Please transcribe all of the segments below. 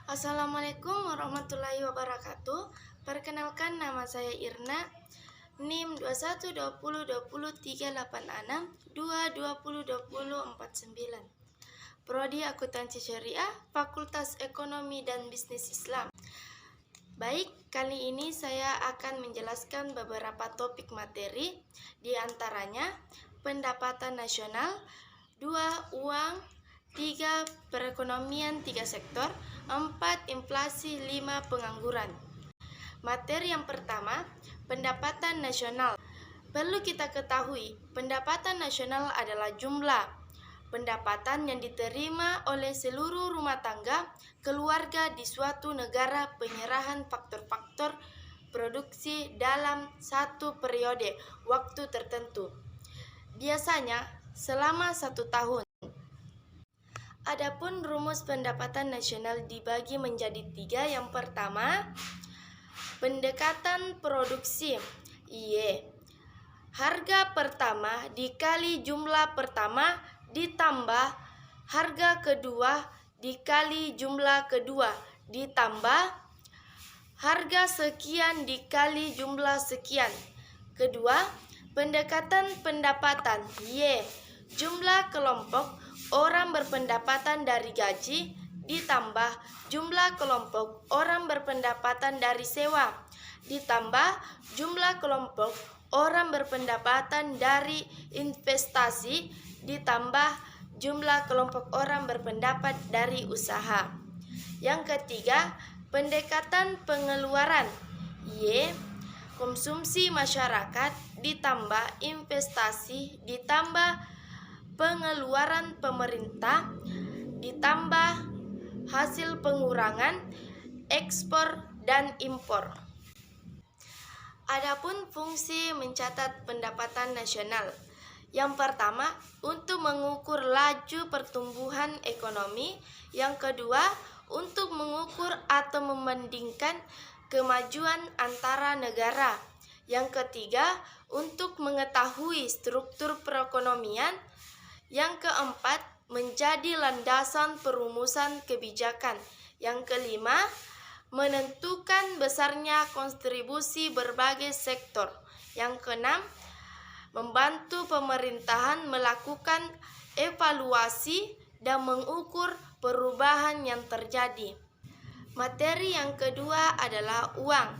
Assalamualaikum warahmatullahi wabarakatuh. Perkenalkan, nama saya Irna, NIM 2120203862202049. Prodi Akuntansi Syariah, Fakultas Ekonomi dan Bisnis Islam. Baik, kali ini saya akan menjelaskan beberapa topik materi, di antaranya pendapatan nasional, 2 uang, 3 perekonomian 3 sektor, 4 inflasi, 5 pengangguran. Materi yang pertama, pendapatan nasional. Perlu kita ketahui, pendapatan nasional adalah jumlah pendapatan yang diterima oleh seluruh rumah tangga keluarga di suatu negara penyerahan faktor-faktor produksi dalam satu periode waktu tertentu, biasanya selama 1 tahun. Adapun rumus pendapatan nasional dibagi menjadi 3. Yang pertama, pendekatan produksi. Harga pertama dikali jumlah pertama ditambah harga kedua dikali jumlah kedua ditambah harga sekian dikali jumlah sekian. Kedua, pendekatan pendapatan. Jumlah kelompok orang berpendapatan dari gaji ditambah jumlah kelompok orang berpendapatan dari sewa ditambah jumlah kelompok orang berpendapatan dari investasi ditambah jumlah kelompok orang berpendapat dari usaha. Yang ketiga, pendekatan pengeluaran. Konsumsi masyarakat ditambah investasi ditambah pengeluaran pemerintah ditambah hasil pengurangan ekspor dan impor. Adapun fungsi mencatat pendapatan nasional. Yang pertama, untuk mengukur laju pertumbuhan ekonomi. Yang kedua, untuk mengukur atau membandingkan kemajuan antara negara. Yang ketiga, untuk mengetahui struktur perekonomian. Yang keempat, menjadi landasan perumusan kebijakan. Yang kelima, menentukan besarnya kontribusi berbagai sektor. Yang keenam, membantu pemerintahan melakukan evaluasi dan mengukur perubahan yang terjadi. Materi yang kedua adalah uang.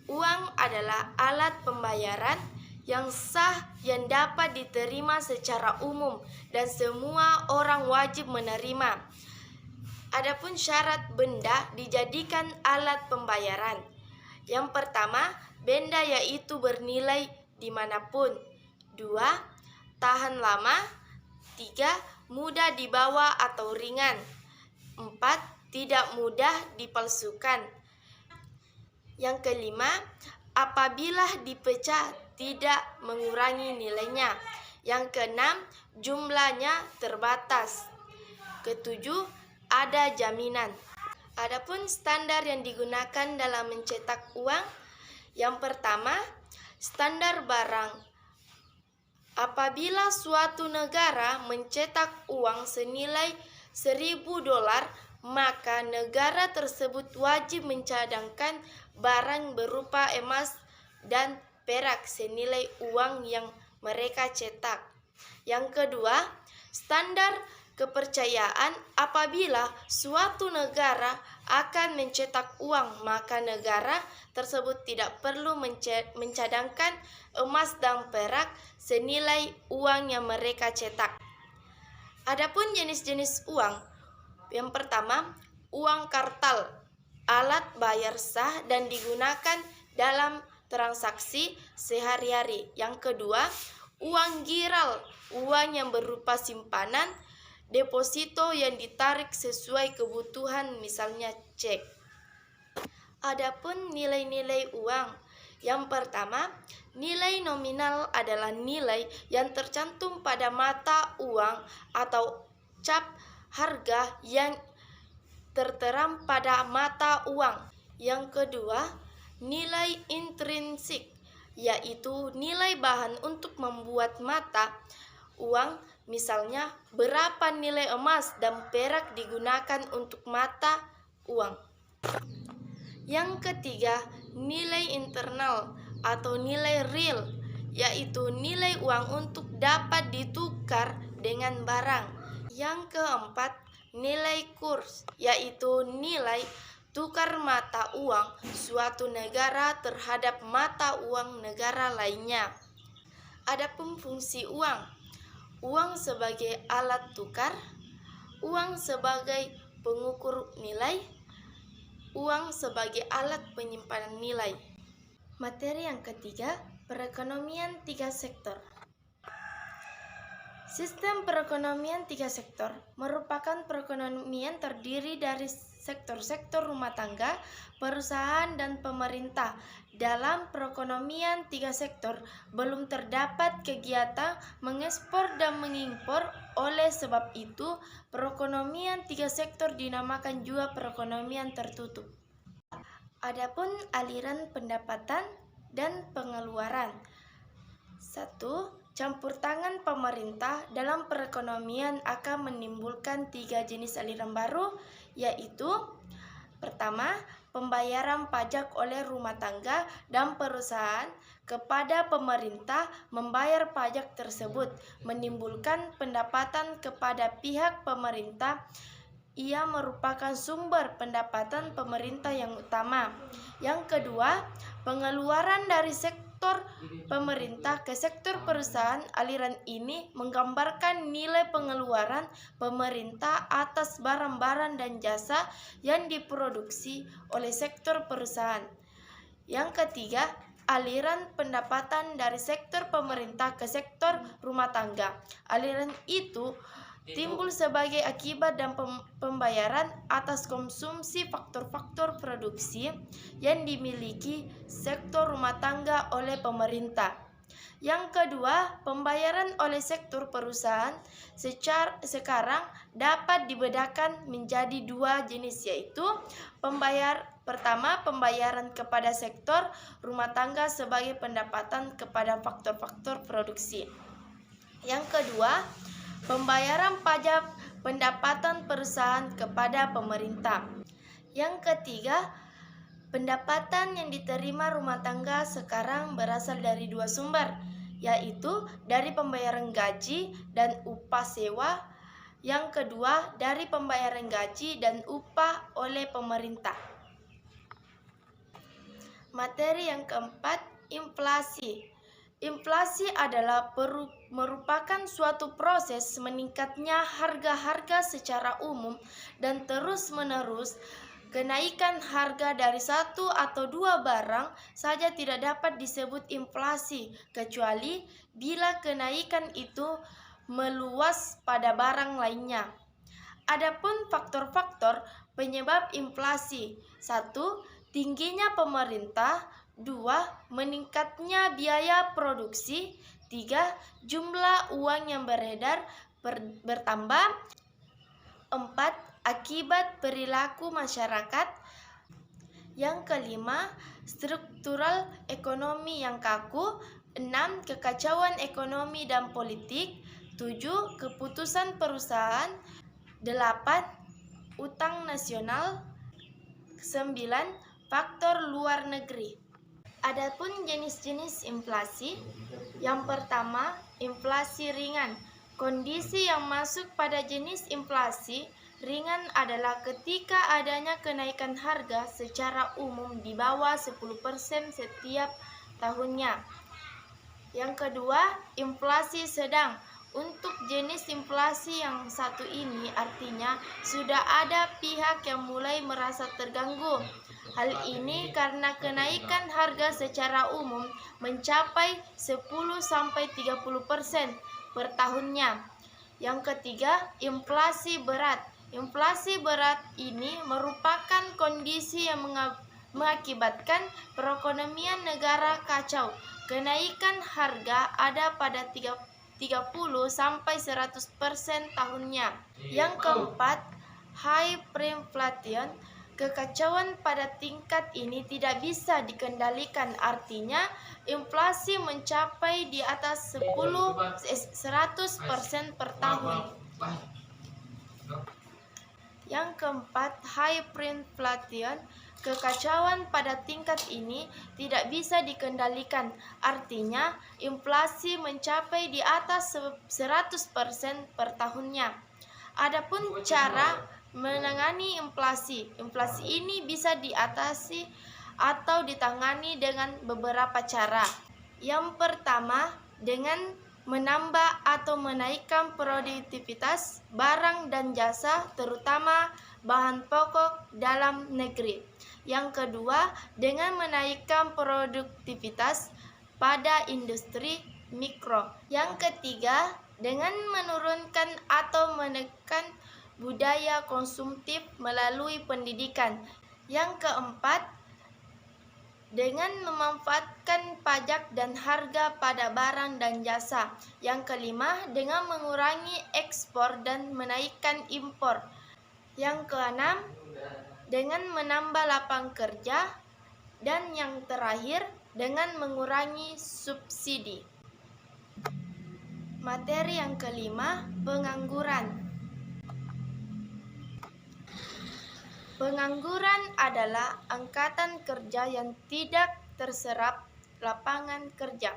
Uang adalah alat pembayaran yang sah yang dapat diterima secara umum dan semua orang wajib menerima. Adapun syarat benda dijadikan alat pembayaran. Yang pertama, benda yaitu bernilai dimanapun. 2. Tahan lama. 3. Mudah dibawa atau ringan. 4. Tidak mudah dipalsukan. Yang kelima, apabila dipecah tidak mengurangi nilainya. Yang keenam, jumlahnya terbatas. Ketujuh, ada jaminan. Adapun standar yang digunakan dalam mencetak uang. Yang pertama, standar barang. Apabila suatu negara mencetak uang senilai $1.000, maka negara tersebut wajib mencadangkan barang berupa emas dan perak senilai uang yang mereka cetak. Yang kedua, standar kepercayaan. Apabila suatu negara akan mencetak uang, maka negara tersebut tidak perlu mencadangkan emas dan perak senilai uang yang mereka cetak. Adapun jenis-jenis uang. Yang pertama, uang kartal, alat bayar sah dan digunakan dalam transaksi sehari-hari. Yang kedua, uang giral, uang yang berupa simpanan, deposito yang ditarik sesuai kebutuhan, misalnya cek. Adapun nilai-nilai uang. Yang pertama, nilai nominal adalah nilai yang tercantum pada mata uang atau cap harga yang tertera pada mata uang. Yang kedua, nilai intrinsik, yaitu nilai bahan untuk membuat mata uang. Misalnya, berapa nilai emas dan perak digunakan untuk mata uang. Yang ketiga, nilai internal atau nilai real, yaitu nilai uang untuk dapat ditukar dengan barang. Yang keempat, nilai kurs, yaitu nilai tukar mata uang suatu negara terhadap mata uang negara lainnya. Adapun fungsi uang, uang sebagai alat tukar, uang sebagai pengukur nilai, uang sebagai alat penyimpanan nilai. Materi yang ketiga, perekonomian tiga sektor. Sistem perekonomian tiga sektor merupakan perekonomian terdiri dari sektor-sektor rumah tangga, perusahaan, dan pemerintah. Dalam perekonomian tiga sektor, belum terdapat kegiatan mengekspor dan mengimpor. Oleh sebab itu, perekonomian tiga sektor dinamakan juga perekonomian tertutup. Adapun aliran pendapatan dan pengeluaran. 1. Campur tangan pemerintah dalam perekonomian akan menimbulkan 3 jenis aliran baru, yaitu pertama, pembayaran pajak oleh rumah tangga dan perusahaan kepada pemerintah. Membayar pajak tersebut menimbulkan pendapatan kepada pihak pemerintah. Ia merupakan sumber pendapatan pemerintah yang utama. Yang kedua, pengeluaran dari sektor pemerintah ke sektor perusahaan. Aliran ini menggambarkan nilai pengeluaran pemerintah atas barang-barang dan jasa yang diproduksi oleh sektor perusahaan. Yang ketiga, aliran pendapatan dari sektor pemerintah ke sektor rumah tangga. Aliran itu timbul sebagai akibat dan pembayaran atas konsumsi faktor-faktor produksi yang dimiliki sektor rumah tangga oleh pemerintah. Yang kedua, pembayaran oleh sektor perusahaan sekarang dapat dibedakan menjadi 2 jenis, yaitu pertama, pembayaran kepada sektor rumah tangga sebagai pendapatan kepada faktor-faktor produksi. Yang kedua, pembayaran pajak pendapatan perusahaan kepada pemerintah. Yang ketiga, pendapatan yang diterima rumah tangga sekarang berasal dari 2 sumber, yaitu dari pembayaran gaji dan upah sewa. Yang kedua, dari pembayaran gaji dan upah oleh pemerintah. Materi yang keempat, inflasi. Inflasi adalah merupakan suatu proses meningkatnya harga-harga secara umum dan terus-menerus. Kenaikan harga dari 1 atau 2 barang saja tidak dapat disebut inflasi, kecuali bila kenaikan itu meluas pada barang lainnya. Adapun faktor-faktor penyebab inflasi: 1. Tingginya pemerintah. 2. Meningkatnya biaya produksi. 3. Jumlah uang yang beredar bertambah. 4. Akibat perilaku masyarakat. Yang kelima, struktural ekonomi yang kaku. 6. Kekacauan ekonomi dan politik. 7. Keputusan perusahaan. 8. Utang nasional. 9. Faktor luar negeri. Adapun jenis-jenis inflasi. Yang pertama, inflasi ringan. Kondisi yang masuk pada jenis inflasi ringan adalah ketika adanya kenaikan harga secara umum di bawah 10% setiap tahunnya. Yang kedua, inflasi sedang. Untuk jenis inflasi yang satu ini artinya sudah ada pihak yang mulai merasa terganggu. Hal ini karena kenaikan harga secara umum mencapai 10-30% per tahunnya. Yang ketiga, inflasi berat. Inflasi berat ini merupakan kondisi yang mengakibatkan perekonomian negara kacau. Kenaikan harga ada pada 30-100% tahunnya. Yang keempat, hyperinflation. Kekacauan pada tingkat ini tidak bisa dikendalikan, artinya inflasi mencapai di atas 100% per tahun. Yang keempat, hyperinflation. Kekacauan pada tingkat ini tidak bisa dikendalikan. Artinya, inflasi mencapai di atas 100% per tahunnya. Adapun cara menangani inflasi. Inflasi ini bisa diatasi atau ditangani dengan beberapa cara. Yang pertama, dengan menambah atau menaikkan produktivitas barang dan jasa, terutama bahan pokok dalam negeri. Yang kedua, dengan menaikkan produktivitas pada industri mikro. Yang ketiga, dengan menurunkan atau menekan budaya konsumtif melalui pendidikan. Yang keempat, dengan memanfaatkan pajak dan harga pada barang dan jasa. Yang kelima, dengan mengurangi ekspor dan menaikkan impor. Yang keenam, dengan menambah lapangan kerja. Dan yang terakhir, dengan mengurangi subsidi. Materi yang kelima, pengangguran. Pengangguran adalah angkatan kerja yang tidak terserap lapangan kerja.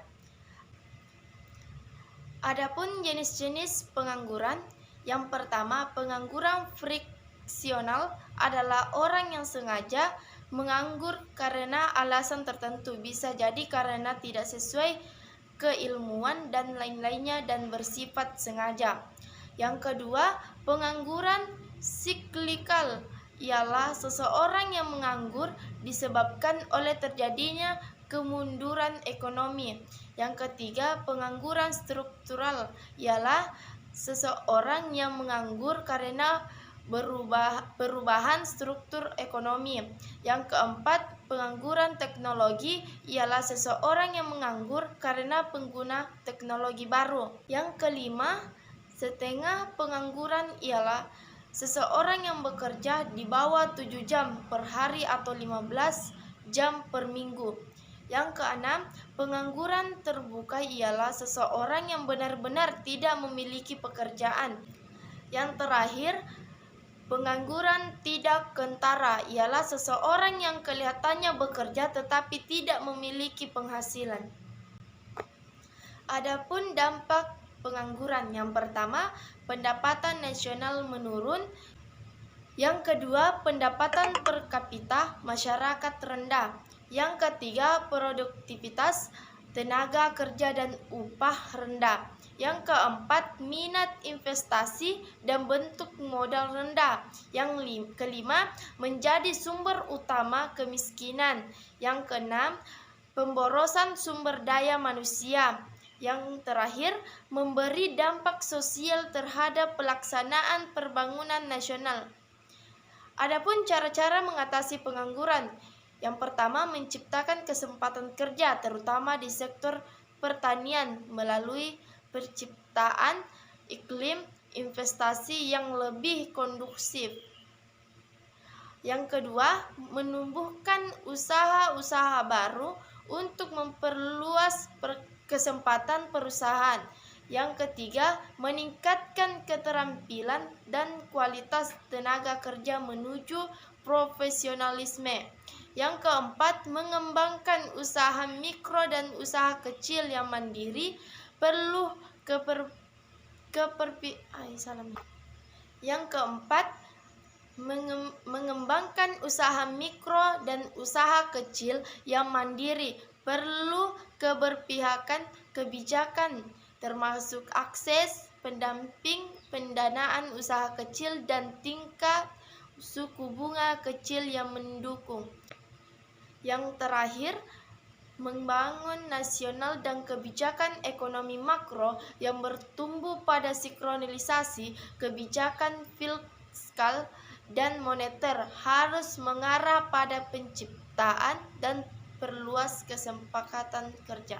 Adapun jenis-jenis pengangguran, yang pertama, pengangguran friksional adalah orang yang sengaja menganggur karena alasan tertentu, bisa jadi karena tidak sesuai keilmuan dan lain-lainnya dan bersifat sengaja. Yang kedua, pengangguran siklikal ialah seseorang yang menganggur disebabkan oleh terjadinya kemunduran ekonomi. Yang ketiga, pengangguran struktural ialah seseorang yang menganggur karena perubahan struktur ekonomi. Yang keempat, pengangguran teknologi ialah seseorang yang menganggur karena pengguna teknologi baru. Yang kelima, setengah pengangguran ialah seseorang yang bekerja di bawah 7 jam per hari atau 15 jam per minggu. Yang keenam, pengangguran terbuka ialah seseorang yang benar-benar tidak memiliki pekerjaan. Yang terakhir, pengangguran tidak kentara ialah seseorang yang kelihatannya bekerja tetapi tidak memiliki penghasilan. Adapun dampak pengangguran, yang pertama, pendapatan nasional menurun. Yang kedua, pendapatan per kapita masyarakat rendah. Yang ketiga, produktivitas tenaga kerja dan upah rendah. Yang keempat, minat investasi dan bentuk modal rendah. Yang kelima, menjadi sumber utama kemiskinan. Yang keenam, pemborosan sumber daya manusia. Yang terakhir, memberi dampak sosial terhadap pelaksanaan pembangunan nasional. Adapun cara-cara mengatasi pengangguran. Yang pertama, menciptakan kesempatan kerja terutama di sektor pertanian melalui penciptaan iklim investasi yang lebih kondusif. Yang kedua, menumbuhkan usaha-usaha baru untuk memperluas kesempatan perusahaan. Yang ketiga, meningkatkan keterampilan dan kualitas tenaga kerja menuju profesionalisme. Yang keempat, mengembangkan usaha mikro dan usaha kecil yang mandiri perlu Yang keempat, mengembangkan usaha mikro dan usaha kecil yang mandiri perlu keberpihakan kebijakan, termasuk akses, pendamping, pendanaan usaha kecil, dan tingkat suku bunga kecil yang mendukung. Yang terakhir, membangun nasional dan kebijakan ekonomi makro yang bertumbuh pada sinkronisasi kebijakan fiskal dan moneter harus mengarah pada penciptaan dan perluas kesepakatan kerja.